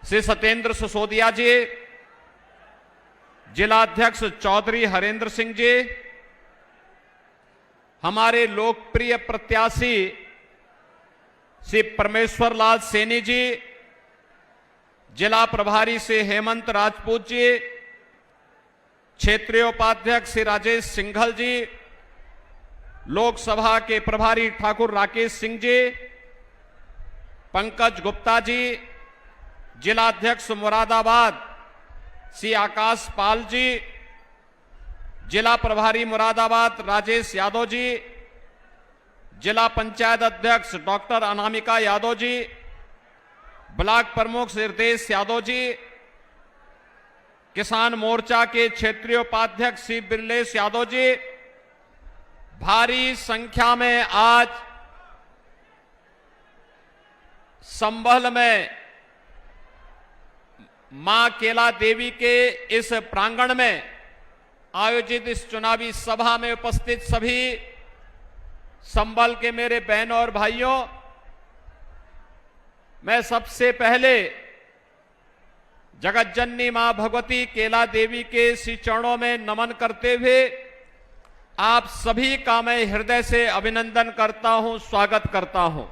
श्री सत्येंद्र सिसोदिया जी, जिलाध्यक्ष चौधरी हरेंद्र सिंह जी, हमारे लोकप्रिय प्रत्याशी श्री परमेश्वर लाल सैनी जी, जिला प्रभारी श्री हेमंत राजपूत जी, क्षेत्रीय उपाध्यक्ष श्री राजेश सिंघल जी, लोकसभा के प्रभारी ठाकुर राकेश सिंह जी, पंकज गुप्ता जी, जिलाध्यक्ष मुरादाबाद श्री आकाश पाल जी, जिला प्रभारी मुरादाबाद राजेश यादव जी, जिला पंचायत अध्यक्ष डॉक्टर अनामिका यादव जी, ब्लॉक प्रमुख श्री हृदेश यादव जी, किसान मोर्चा के क्षेत्रीय उपाध्यक्ष श्री बिरलेश यादव जी, भारी संख्या में आज संभल में मां केला देवी के इस प्रांगण में आयोजित इस चुनावी सभा में उपस्थित सभी संभल के मेरे बहनों और भाइयों, मैं सबसे पहले जगतजननी मां भगवती केला देवी के श्री चरणों में नमन करते हुए आप सभी का मैं हृदय से अभिनंदन करता हूं, स्वागत करता हूं।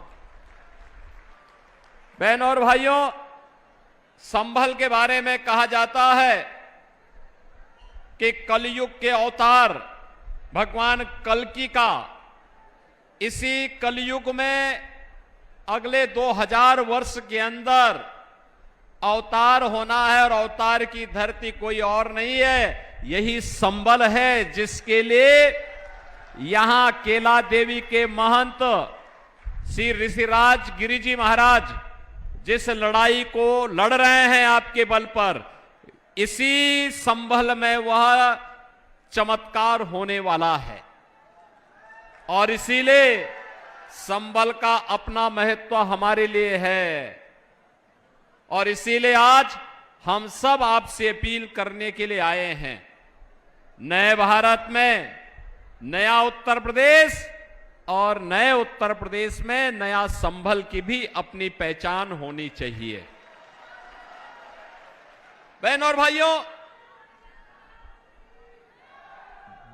बहनों और भाइयों, संभल के बारे में कहा जाता है कि कलयुग के अवतार भगवान कल्कि का इसी कलयुग में अगले 2000 वर्ष के अंदर अवतार होना है और अवतार की धरती कोई और नहीं है, यही संभल है, जिसके लिए यहां केला देवी के महंत श्री ऋषिराज गिरिजी महाराज जिस लड़ाई को लड़ रहे हैं आपके बल पर, इसी संभल में वह चमत्कार होने वाला है। और इसीलिए संभल का अपना महत्व हमारे लिए है और इसीलिए आज हम सब आपसे अपील करने के लिए आए हैं। नए भारत में नया उत्तर प्रदेश और नए उत्तर प्रदेश में नया संभल की भी अपनी पहचान होनी चाहिए। बहनों और भाइयों,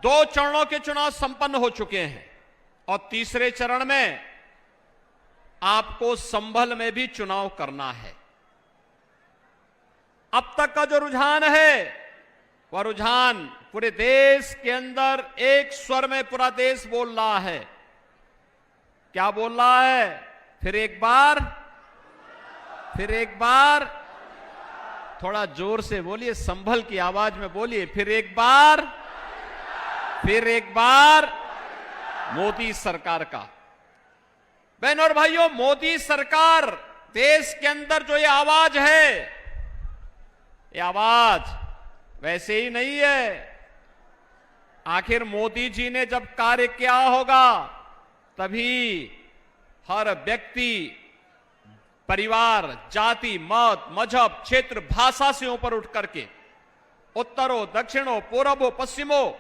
2 चरणों के चुनाव संपन्न हो चुके हैं और तीसरे चरण में आपको संभल में भी चुनाव करना है। अब तक का जो रुझान है वह रुझान पूरे देश के अंदर एक स्वर में पूरा देश बोल रहा है। क्या बोल रहा है? फिर एक बार थोड़ा जोर से बोलिए, संभल की आवाज में बोलिए। फिर एक बार मोदी सरकार का। बहनों और भाइयों, मोदी सरकार देश के अंदर जो ये आवाज है, ये आवाज वैसे ही नहीं है। आखिर मोदी जी ने जब कार्य किया होगा तभी हर व्यक्ति, परिवार, जाति, मत, मजहब, क्षेत्र, भाषा से ऊपर उठ करके उत्तरों, दक्षिणों, पूर्वों, पश्चिमों,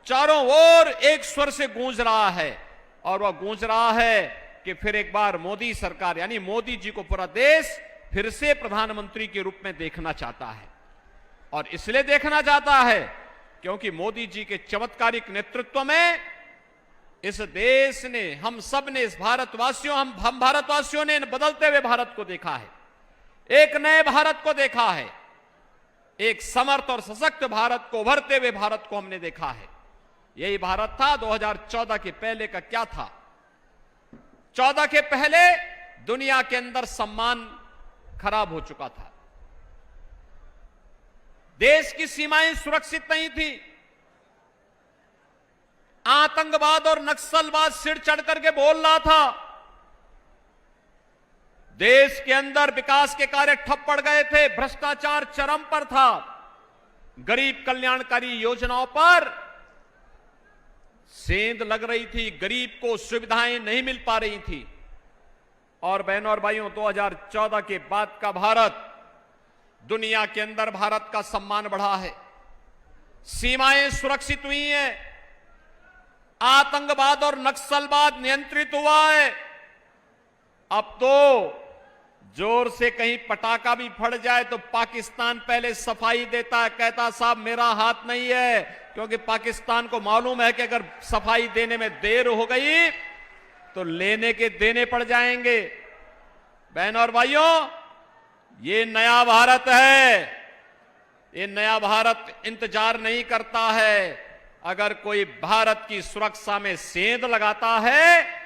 चारों ओर एक स्वर से गूंज रहा है और वह गूंज रहा है कि फिर एक बार मोदी सरकार, यानी मोदी जी को पूरा देश फिर से प्रधानमंत्री के रूप में देखना चाहता है। और इसलिए देखना चाहता है क्योंकि मोदी जी के चमत्कारिक नेतृत्व में इस देश ने, हम सब ने, इस भारतवासियों, हम भारतवासियों ने बदलते हुए भारत को देखा है, एक नए भारत को देखा है, एक समर्थ और सशक्त भारत को, उभरते हुए भारत को हमने देखा है। यही भारत था। 2014 के पहले का क्या था? 14 के पहले दुनिया के अंदर सम्मान खराब हो चुका था, देश की सीमाएं सुरक्षित नहीं थी, आतंकवाद और नक्सलवाद सिर चढ़ करके बोल रहा था, देश के अंदर विकास के कार्य ठप पड़ गए थे, भ्रष्टाचार चरम पर था, गरीब कल्याणकारी योजनाओं पर सेंध लग रही थी, गरीब को सुविधाएं नहीं मिल पा रही थी। और बहनों और भाइयों, 2014 के बाद का भारत, दुनिया के अंदर भारत का सम्मान बढ़ा है, सीमाएं सुरक्षित हुई हैं, आतंकवाद और नक्सलवाद नियंत्रित हुआ है। अब तो जोर से कहीं पटाखा भी फट जाए तो पाकिस्तान पहले सफाई देता है, कहता साहब मेरा हाथ नहीं है, क्योंकि पाकिस्तान को मालूम है कि अगर सफाई देने में देर हो गई तो लेने के देने पड़ जाएंगे। बहन और भाइयों, ये नया भारत है। ये नया भारत इंतजार नहीं करता है। अगर कोई भारत की सुरक्षा में सेंध लगाता है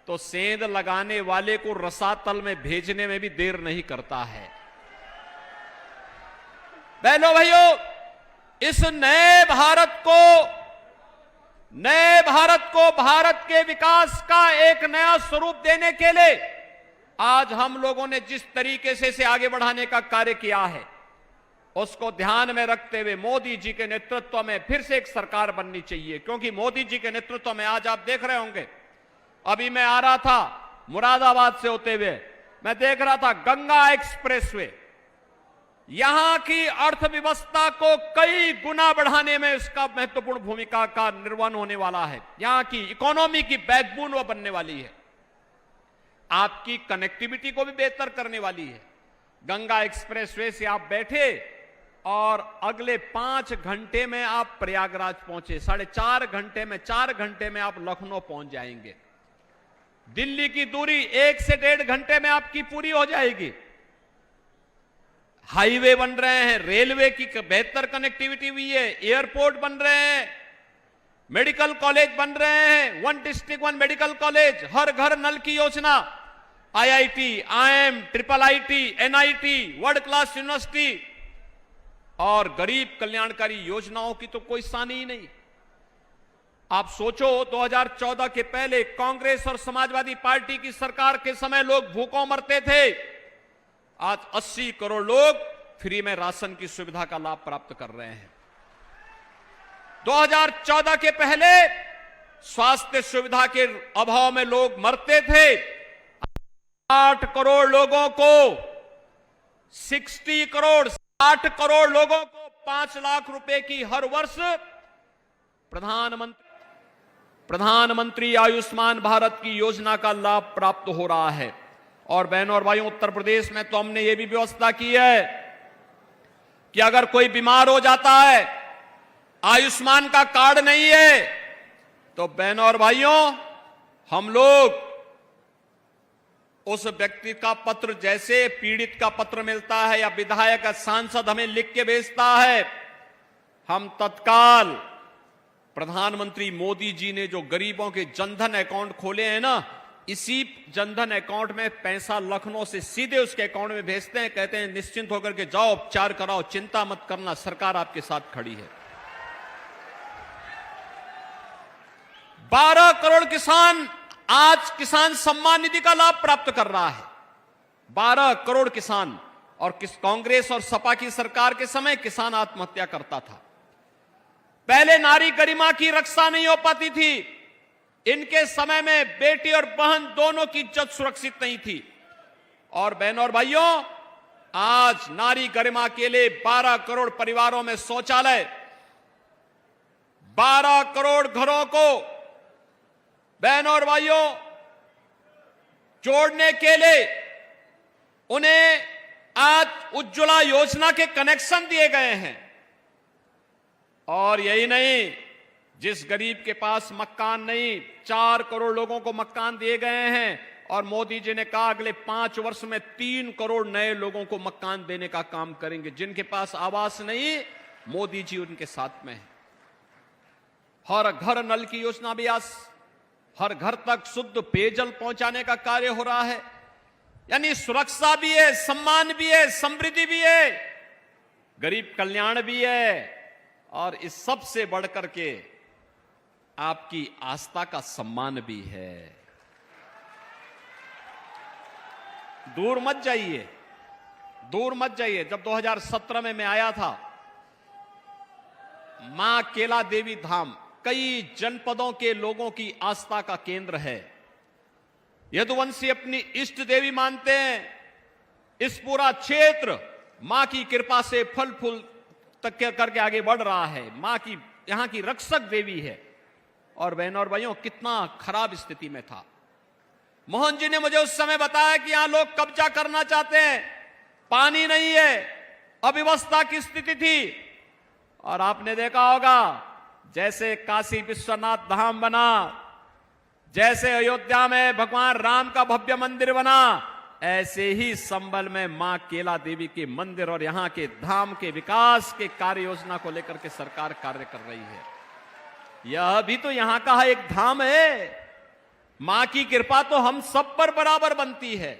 तो सेंध लगाने वाले को रसातल में भेजने में भी देर नहीं करता है। बहनों भाइयों, इस नए भारत को भारत के विकास का एक नया स्वरूप देने के लिए आज हम लोगों ने जिस तरीके से इसे आगे बढ़ाने का कार्य किया है, उसको ध्यान में रखते हुए मोदी जी के नेतृत्व में फिर से एक सरकार बननी चाहिए। क्योंकि मोदी जी के नेतृत्व में आज आप देख रहे होंगे, अभी मैं आ रहा था मुरादाबाद से होते हुए, मैं देख रहा था गंगा एक्सप्रेसवे, यहां की अर्थव्यवस्था को कई गुना बढ़ाने में इसका महत्वपूर्ण भूमिका का निर्वहन होने वाला है। यहां की इकोनॉमी की बैकबोन वो बनने वाली है, आपकी कनेक्टिविटी को भी बेहतर करने वाली है। गंगा एक्सप्रेसवे से आप बैठे और अगले 5 घंटे में आप प्रयागराज पहुंचे, 4.5 घंटे में, 4 घंटे में आप लखनऊ पहुंच जाएंगे। दिल्ली की दूरी 1 से 1.5 घंटे में आपकी पूरी हो जाएगी। हाईवे बन रहे हैं, रेलवे की बेहतर कनेक्टिविटी हुई है, एयरपोर्ट बन रहे हैं, मेडिकल कॉलेज बन रहे हैं, 1 डिस्ट्रिक्ट 1 मेडिकल कॉलेज, हर घर नल की योजना, IIT, IIM, IIIT, NIT, world class university और गरीब कल्याणकारी योजनाओं की तो कोई सानी ही नहीं। आप सोचो 2014 के पहले कांग्रेस और समाजवादी पार्टी की सरकार के समय लोग भूखों मरते थे। आज 80 करोड़ लोग फ्री में राशन की सुविधा का लाभ प्राप्त कर रहे हैं। 2014 के पहले स्वास्थ्य सुविधा के अभाव में लोग मरते थे। 8 करोड़ लोगों को 60 करोड़ 60 करोड़ लोगों को 5 लाख रुपए की हर वर्ष प्रधानमंत्री आयुष्मान भारत की योजना का लाभ प्राप्त हो रहा है। और बहनों और भाइयों, उत्तर प्रदेश में तो हमने ये भी व्यवस्था की है कि अगर कोई बीमार हो जाता है, आयुष्मान का कार्ड नहीं है, तो बहनों और भाइयों हम लोग उस व्यक्ति का पत्र, जैसे पीड़ित का पत्र मिलता है या विधायक या सांसद हमें लिख के भेजता है, हम तत्काल प्रधानमंत्री मोदी जी ने जो गरीबों के जनधन अकाउंट खोले हैं ना, इसी जनधन अकाउंट में पैसा लखनऊ से सीधे उसके अकाउंट में भेजते हैं। कहते हैं निश्चिंत होकर के जाओ, उपचार कराओ, चिंता मत करना, सरकार आपके साथ खड़ी है। 12 करोड़ किसान आज किसान सम्मान निधि का लाभ प्राप्त कर रहा है। 12 करोड़ किसान। और कांग्रेस और सपा की सरकार के समय किसान आत्महत्या करता था। पहले नारी गरिमा की रक्षा नहीं हो पाती थी। इनके समय में बेटी और बहन दोनों की इज्जत सुरक्षित नहीं थी। और बहनों और भाइयों, आज नारी गरिमा के लिए 12 करोड़ परिवारों में शौचालय, 12 करोड़ घरों को बहनों और भाइयों जोड़ने के लिए उन्हें आज उज्ज्वला योजना के कनेक्शन दिए गए हैं। और यही नहीं, जिस गरीब के पास मकान नहीं, 4 करोड़ लोगों को मकान दिए गए हैं। और मोदी जी ने कहा अगले 5 वर्ष में 3 करोड़ नए लोगों को मकान देने का काम करेंगे। जिनके पास आवास नहीं, मोदी जी उनके साथ में है। हर घर नल की योजना भी आज हर घर तक शुद्ध पेयजल पहुंचाने का कार्य हो रहा है। यानी सुरक्षा भी है, सम्मान भी है, समृद्धि भी है, गरीब कल्याण भी है, और इस सब से बढ़कर के आपकी आस्था का सम्मान भी है। दूर मत जाइए, दूर मत जाइए। जब 2017 में मैं आया था, मां केला देवी धाम कई जनपदों के लोगों की आस्था का केंद्र है। यदुवंशी अपनी इष्ट देवी मानते हैं। इस पूरा क्षेत्र मां की कृपा से फल फूल तक करके आगे बढ़ रहा है। मां की यहां की रक्षक देवी है। और बहनों और भाइयों, कितना खराब स्थिति में था। मोहन जी ने मुझे उस समय बताया कि यहां लोग कब्जा करना चाहते हैं, पानी नहीं है, अव्यवस्था की स्थिति थी। और आपने देखा होगा जैसे काशी विश्वनाथ धाम बना, जैसे अयोध्या में भगवान राम का भव्य मंदिर बना, ऐसे ही संभल में मां केला देवी के मंदिर और यहां के धाम के विकास के कार्य योजना को लेकर के सरकार कार्य कर रही है। यह भी तो यहां का एक धाम है। मां की कृपा तो हम सब पर बराबर बनती है।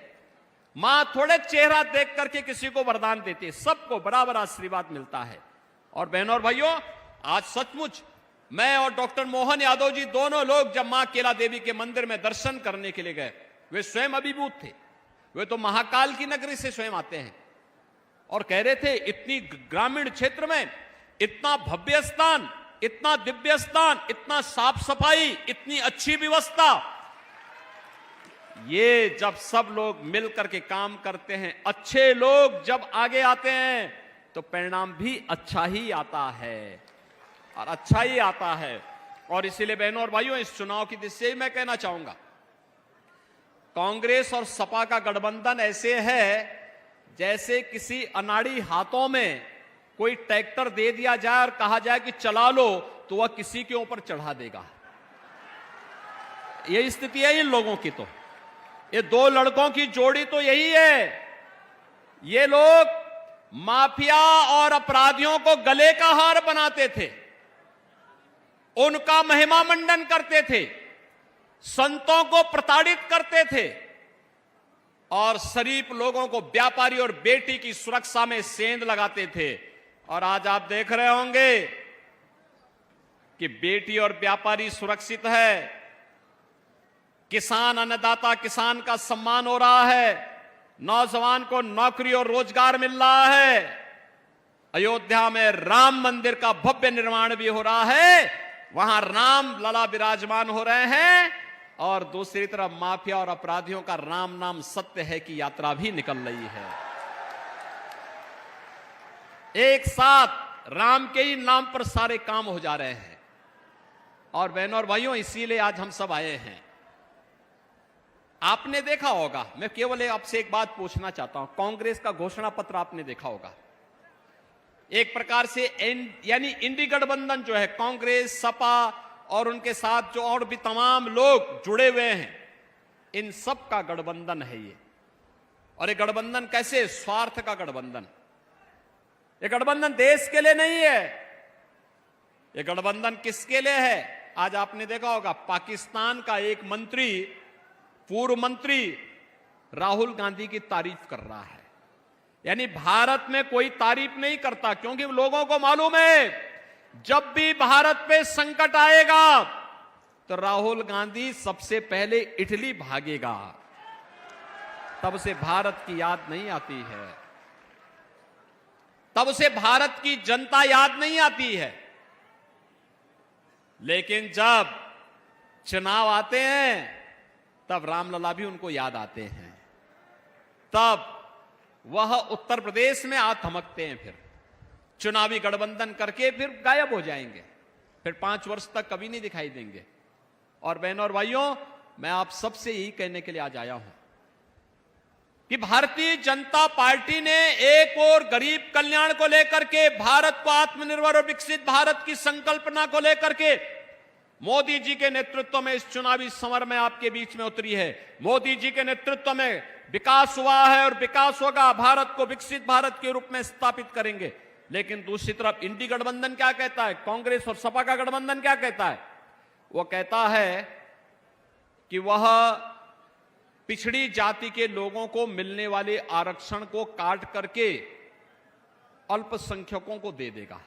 मां थोड़े चेहरा देख करके किसी को वरदान देती है, सबको बराबर आशीर्वाद मिलता है। और बहनों और भाइयों, आज सचमुच मैं और डॉक्टर मोहन यादव जी दोनों लोग जब मां केला देवी के मंदिर में दर्शन करने के लिए गए, वे स्वयं अभिभूत थे। वे तो महाकाल की नगरी से स्वयं आते हैं और कह रहे थे इतनी ग्रामीण क्षेत्र में इतना भव्य स्थान, इतना दिव्य स्थान, इतना साफ सफाई, इतनी अच्छी व्यवस्था, ये जब सब लोग मिलकर के काम करते हैं, अच्छे लोग जब आगे आते हैं तो परिणाम भी अच्छा ही आता है और अच्छा ही आता है। और इसीलिए बहनों और भाइयों, इस चुनाव की दृष्टि से मैं कहना चाहूंगा, कांग्रेस और सपा का गठबंधन ऐसे है जैसे किसी अनाड़ी हाथों में कोई ट्रैक्टर दे दिया जाए और कहा जाए कि चला लो, तो वह किसी के ऊपर चढ़ा देगा। यही स्थिति है इन लोगों की। तो ये दो लड़कों की जोड़ी तो यही है। ये लोग माफिया और अपराधियों को गले का हार बनाते थे, उनका महिमा मंडन करते थे, संतों को प्रताड़ित करते थे और शरीफ लोगों को व्यापारी और बेटी की सुरक्षा में सेंध लगाते थे। और आज आप देख रहे होंगे कि बेटी और व्यापारी सुरक्षित है, किसान अन्नदाता किसान का सम्मान हो रहा है, नौजवान को नौकरी और रोजगार मिल रहा है, अयोध्या में राम मंदिर का भव्य निर्माण भी हो रहा है, वहां राम लला विराजमान हो रहे हैं, और दूसरी तरफ माफिया और अपराधियों का राम नाम सत्य है की यात्रा भी निकल रही है। एक साथ राम के ही नाम पर सारे काम हो जा रहे हैं। और बहनों और भाइयों, इसीलिए आज हम सब आए हैं। आपने देखा होगा, मैं केवल आपसे एक बात पूछना चाहता हूं, कांग्रेस का घोषणा पत्र आपने देखा होगा। एक प्रकार से यानी इंडी गठबंधन जो है, कांग्रेस, सपा और उनके साथ जो और भी तमाम लोग जुड़े हुए हैं, इन सब का गठबंधन है ये। और ये गठबंधन कैसे? स्वार्थ का गठबंधन। ये गठबंधन देश के लिए नहीं है। ये गठबंधन किसके लिए है? आज आपने देखा होगा पाकिस्तान का एक मंत्री, पूर्व मंत्री राहुल गांधी की तारीफ कर रहा है। यानी भारत में कोई तारीफ नहीं करता, क्योंकि लोगों को मालूम है जब भी भारत पे संकट आएगा तो राहुल गांधी सबसे पहले इटली भागेगा, तब उसे भारत की याद नहीं आती है, तब उसे भारत की जनता याद नहीं आती है। लेकिन जब चुनाव आते हैं तब रामलला भी उनको याद आते हैं, तब वह उत्तर प्रदेश में आ थमकते हैं, फिर चुनावी गठबंधन करके फिर गायब हो जाएंगे, फिर 5 वर्ष तक कभी नहीं दिखाई देंगे। और बहनों और भाइयों, मैं आप सबसे यही कहने के लिए आज आया हूं कि भारतीय जनता पार्टी ने एक और गरीब कल्याण को लेकर के, भारत को आत्मनिर्भर और विकसित भारत की संकल्पना को लेकर के मोदी जी के नेतृत्व में इस चुनावी समर में आपके बीच में उतरी है। मोदी जी के नेतृत्व में विकास हुआ है और विकास होगा, भारत को विकसित भारत के रूप में स्थापित करेंगे। लेकिन दूसरी तरफ इंडी गठबंधन क्या कहता है? कांग्रेस और सपा का गठबंधन क्या कहता है? वो कहता है कि वह पिछड़ी जाति के लोगों को मिलने वाले आरक्षण को काट करके अल्पसंख्यकों को दे देगा।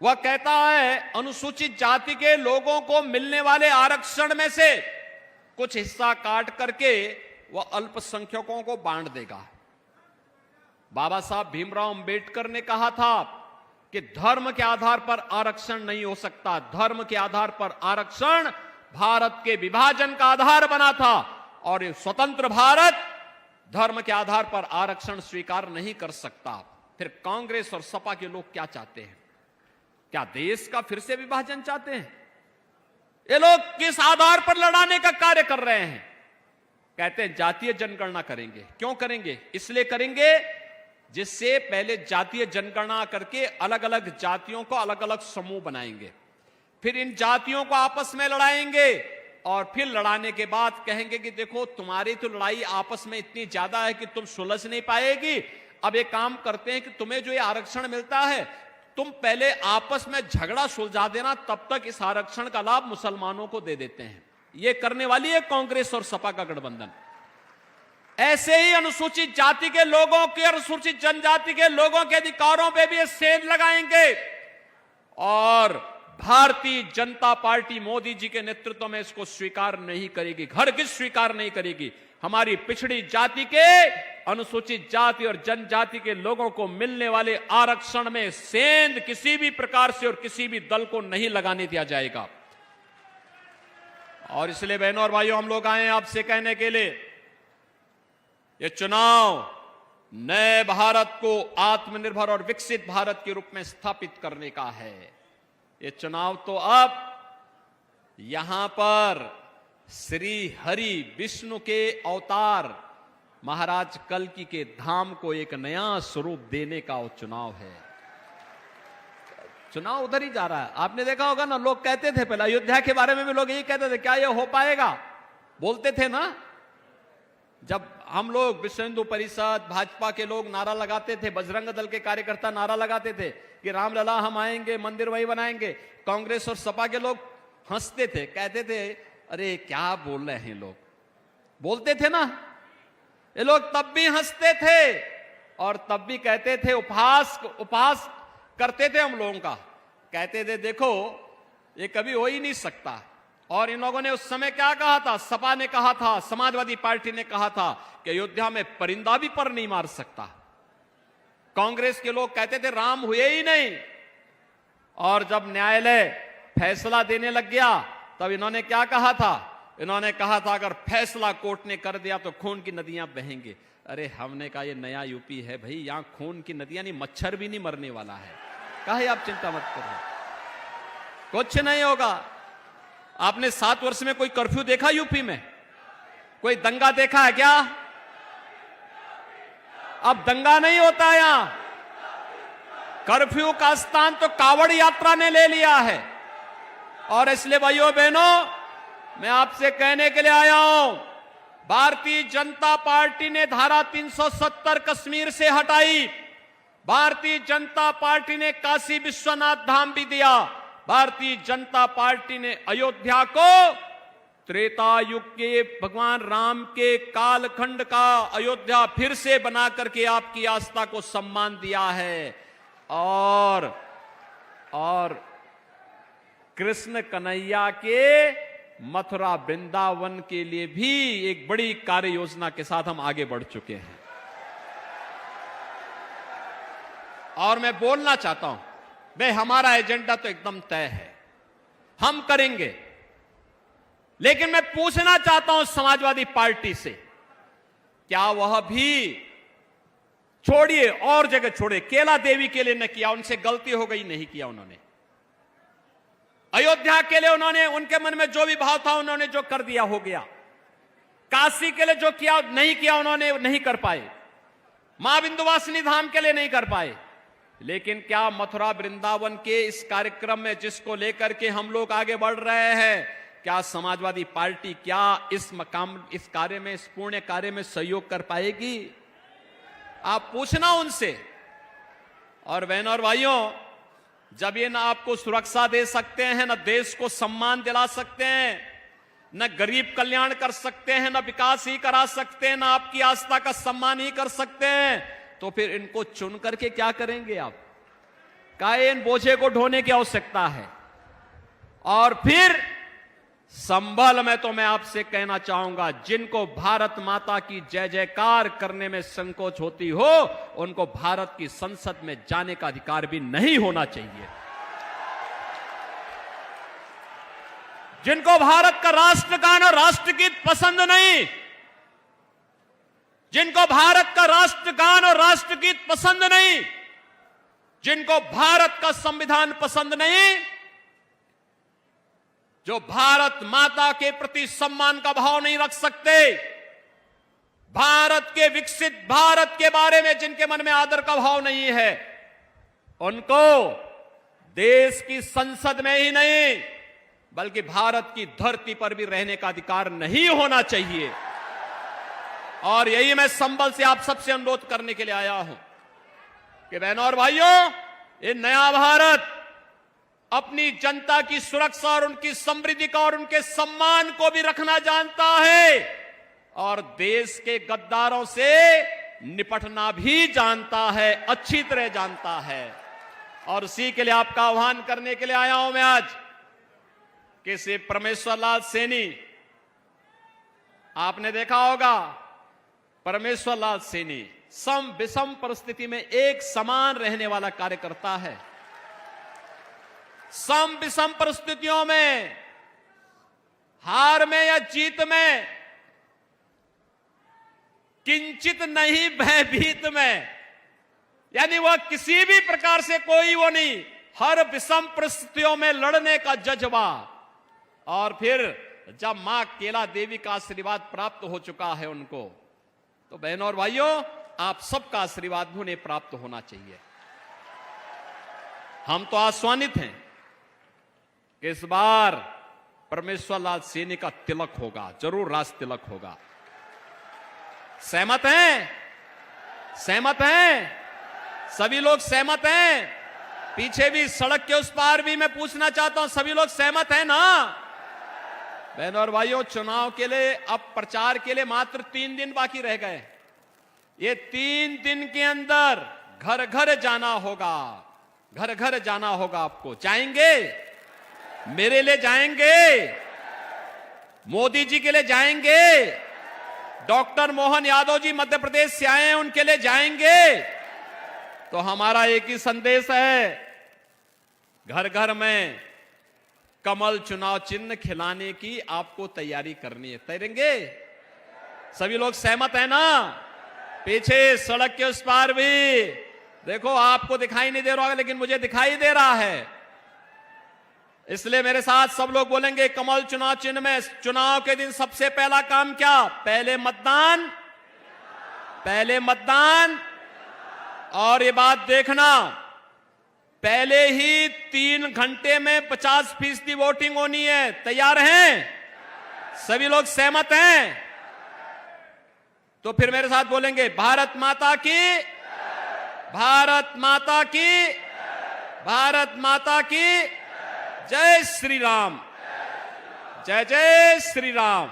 वह कहता है अनुसूचित जाति के लोगों को मिलने वाले आरक्षण में से कुछ हिस्सा काट करके वह अल्पसंख्यकों को बांट देगा। बाबा साहब भीमराव अंबेडकर ने कहा था कि धर्म के आधार पर आरक्षण नहीं हो सकता। धर्म के आधार पर आरक्षण भारत के विभाजन का आधार बना था, और ये स्वतंत्र भारत धर्म के आधार पर आरक्षण स्वीकार नहीं कर सकता। फिर कांग्रेस और सपा के लोग क्या चाहते हैं? क्या देश का फिर से विभाजन चाहते हैं? ये लोग किस आधार पर लड़ाने का कार्य कर रहे हैं? कहते हैं जातीय जनगणना करेंगे। क्यों करेंगे? इसलिए करेंगे जिससे पहले जातीय जनगणना करके अलग अलग जातियों को अलग अलग समूह बनाएंगे, फिर इन जातियों को आपस में लड़ाएंगे और फिर लड़ाने के बाद कहेंगे कि देखो तुम्हारी तो लड़ाई आपस में इतनी ज्यादा है कि तुम सुलझ नहीं पाएगी। अब एक काम करते हैं कि तुम्हें जो ये आरक्षण मिलता है तुम पहले आपस में झगड़ा सुलझा देना, तब तक इस आरक्षण का लाभ मुसलमानों को दे देते हैं। ये करने वाली है कांग्रेस और सपा का गठबंधन। ऐसे ही अनुसूचित जाति के लोगों के, अनुसूचित जनजाति के लोगों के अधिकारों पे भी ये सेंध लगाएंगे और भारतीय जनता पार्टी मोदी जी के नेतृत्व में इसको स्वीकार नहीं करेगी, हरगिज स्वीकार नहीं करेगी। हमारी पिछड़ी जाति के, अनुसूचित जाति और जनजाति के लोगों को मिलने वाले आरक्षण में सेंध किसी भी प्रकार से और किसी भी दल को नहीं लगाने दिया जाएगा। और इसलिए बहनों और भाइयों, हम लोग आए हैं आपसे कहने के लिए, ये चुनाव नए भारत को आत्मनिर्भर और विकसित भारत के रूप में स्थापित करने का है। ये चुनाव तो अब यहां पर श्री हरि विष्णु के अवतार महाराज कल्कि के धाम को एक नया स्वरूप देने का चुनाव है। चुनाव उधर ही जा रहा है। आपने देखा होगा ना, लोग कहते थे पहले अयोध्या के बारे में भी लोग यही कहते थे, क्या ये हो पाएगा? बोलते थे ना, जब हम लोग विश्व हिंदू परिषद भाजपा के लोग नारा लगाते थे, बजरंग दल के कार्यकर्ता नारा लगाते थे कि रामलला हम आएंगे, मंदिर वही बनाएंगे, कांग्रेस और सपा के लोग हंसते थे, कहते थे अरे क्या बोल रहे हैं लोग, बोलते थे ना। ये लोग तब भी हंसते थे और तब भी कहते थे, उपहास करते थे हम लोगों का, कहते थे देखो ये कभी हो ही नहीं सकता। और इन लोगों ने उस समय क्या कहा था? सपा ने कहा था, समाजवादी पार्टी ने कहा था कि अयोध्या में परिंदा भी पर नहीं मार सकता। कांग्रेस के लोग कहते थे राम हुए ही नहीं। और जब न्यायालय फैसला देने लग गया तब इन्होंने क्या कहा था? इन्होंने कहा था अगर फैसला कोर्ट ने कर दिया तो खून की नदियां बहेंगे। अरे हमने कहा ये नया यूपी है भाई, यहां खून की नदियां नहीं, मच्छर भी नहीं मरने वाला है, काहे आप चिंता मत करो, कुछ नहीं होगा। आपने 7 वर्ष में कोई कर्फ्यू देखा यूपी में? कोई दंगा देखा है क्या? अब दंगा नहीं होता यहां। कर्फ्यू का स्थान तो कावड़ यात्रा ने ले लिया है। और इसलिए भाइयों बहनों, मैं आपसे कहने के लिए आया हूं, भारतीय जनता पार्टी ने धारा 370 कश्मीर से हटाई। भारतीय जनता पार्टी ने काशी विश्वनाथ धाम भी दिया। भारतीय जनता पार्टी ने अयोध्या को त्रेता युग के भगवान राम के कालखंड का अयोध्या फिर से बना करके आपकी आस्था को सम्मान दिया है। और कृष्ण कन्हैया के मथुरा वृंदावन के लिए भी एक बड़ी कार्य योजना के साथ हम आगे बढ़ चुके हैं। और मैं बोलना चाहता हूं, भाई हमारा एजेंडा तो एकदम तय है, हम करेंगे। लेकिन मैं पूछना चाहता हूं समाजवादी पार्टी से, क्या वह भी छोड़िए और जगह छोड़े, केला देवी के लिए न किया, उनसे गलती हो गई, नहीं किया उन्होंने। अयोध्या के लिए उन्होंने, उनके मन में जो भी भाव था उन्होंने जो कर दिया हो गया। काशी के लिए जो किया नहीं किया उन्होंने, नहीं कर पाए। मां विंध्यवासिनी धाम के लिए नहीं कर पाए। लेकिन क्या मथुरा वृंदावन के इस कार्यक्रम में जिसको लेकर के हम लोग आगे बढ़ रहे हैं, क्या समाजवादी पार्टी क्या इस कार्य में, इस पुण्य कार्य में सहयोग कर पाएगी? आप पूछना उनसे। और बहनों और भाइयों, जब ये ना आपको सुरक्षा दे सकते हैं, ना देश को सम्मान दिला सकते हैं, न गरीब कल्याण कर सकते हैं, न विकास ही करा सकते हैं, न आपकी आस्था का सम्मान ही कर सकते हैं, तो फिर इनको चुन करके क्या करेंगे आप? काहे इन बोझे को ढोने की आवश्यकता है? और फिर संभल में तो मैं आपसे कहना चाहूंगा, जिनको भारत माता की जय जयकार करने में संकोच होती हो, उनको भारत की संसद में जाने का अधिकार भी नहीं होना चाहिए। जिनको भारत का राष्ट्रगान और राष्ट्रगीत पसंद नहीं, जिनको भारत का राष्ट्रगान और राष्ट्रगीत पसंद नहीं, जिनको भारत का संविधान पसंद नहीं, जो भारत माता के प्रति सम्मान का भाव नहीं रख सकते, भारत के विकसित भारत के बारे में जिनके मन में आदर का भाव नहीं है, उनको देश की संसद में ही नहीं बल्कि भारत की धरती पर भी रहने का अधिकार नहीं होना चाहिए। और यही मैं संबल से आप सबसे अनुरोध करने के लिए आया हूं कि बहनों और भाइयों, ये नया भारत अपनी जनता की सुरक्षा और उनकी समृद्धि का और उनके सम्मान को भी रखना जानता है और देश के गद्दारों से निपटना भी जानता है, अच्छी तरह जानता है। और उसी के लिए आपका आह्वान करने के लिए आया हूं मैं आज कि श्री परमेश्वर लाल सैनी, आपने देखा होगा परमेश्वर लाल सैनी सम विषम परिस्थिति में एक समान रहने वाला कार्यकर्ता है। सम विषम परिस्थितियों में, हार में या जीत में, किंचित नहीं भयभीत में, यानी वह किसी भी प्रकार से कोई वो नहीं, हर विषम परिस्थितियों में लड़ने का जज्बा। और फिर जब मां केला देवी का आशीर्वाद प्राप्त हो चुका है उनको, तो बहनों और भाइयों, आप सबका आशीर्वाद भी उन्हें प्राप्त होना चाहिए। हम तो आश्वानित हैं कि इस बार परमेश्वर लाल सैनी का तिलक होगा, जरूर राज तिलक होगा। सहमत हैं? सहमत हैं? सभी लोग सहमत हैं? पीछे भी सड़क के उस पार भी मैं पूछना चाहता हूं, सभी लोग सहमत हैं ना? बहनों और भाइयों, चुनाव के लिए अब प्रचार के लिए मात्र 3 दिन बाकी रह गए। ये 3 दिन के अंदर घर घर जाना होगा, घर घर जाना होगा। आपको जाएंगे? मेरे लिए जाएंगे? मोदी जी के लिए जाएंगे? डॉक्टर मोहन यादव जी मध्य प्रदेश से आए हैं, उनके लिए जाएंगे? तो हमारा एक ही संदेश है, घर घर में कमल चुनाव चिन्ह खिलाने की आपको तैयारी करनी है। तैरेंगे? सभी लोग सहमत है ना? पीछे सड़क के उस पार भी देखो, आपको दिखाई नहीं दे रहा होगा लेकिन मुझे दिखाई दे रहा है, इसलिए मेरे साथ सब लोग बोलेंगे कमल चुनाव चिन्ह में। चुनाव के दिन सबसे पहला काम क्या? पहले मतदान, पहले मतदान। और ये बात देखना, पहले ही 3 घंटे में 50% वोटिंग होनी है। तैयार हैं? सभी लोग सहमत हैं? तो फिर मेरे साथ बोलेंगे भारत माता की, भारत माता की, भारत माता की जय श्री राम, जय जय श्री राम।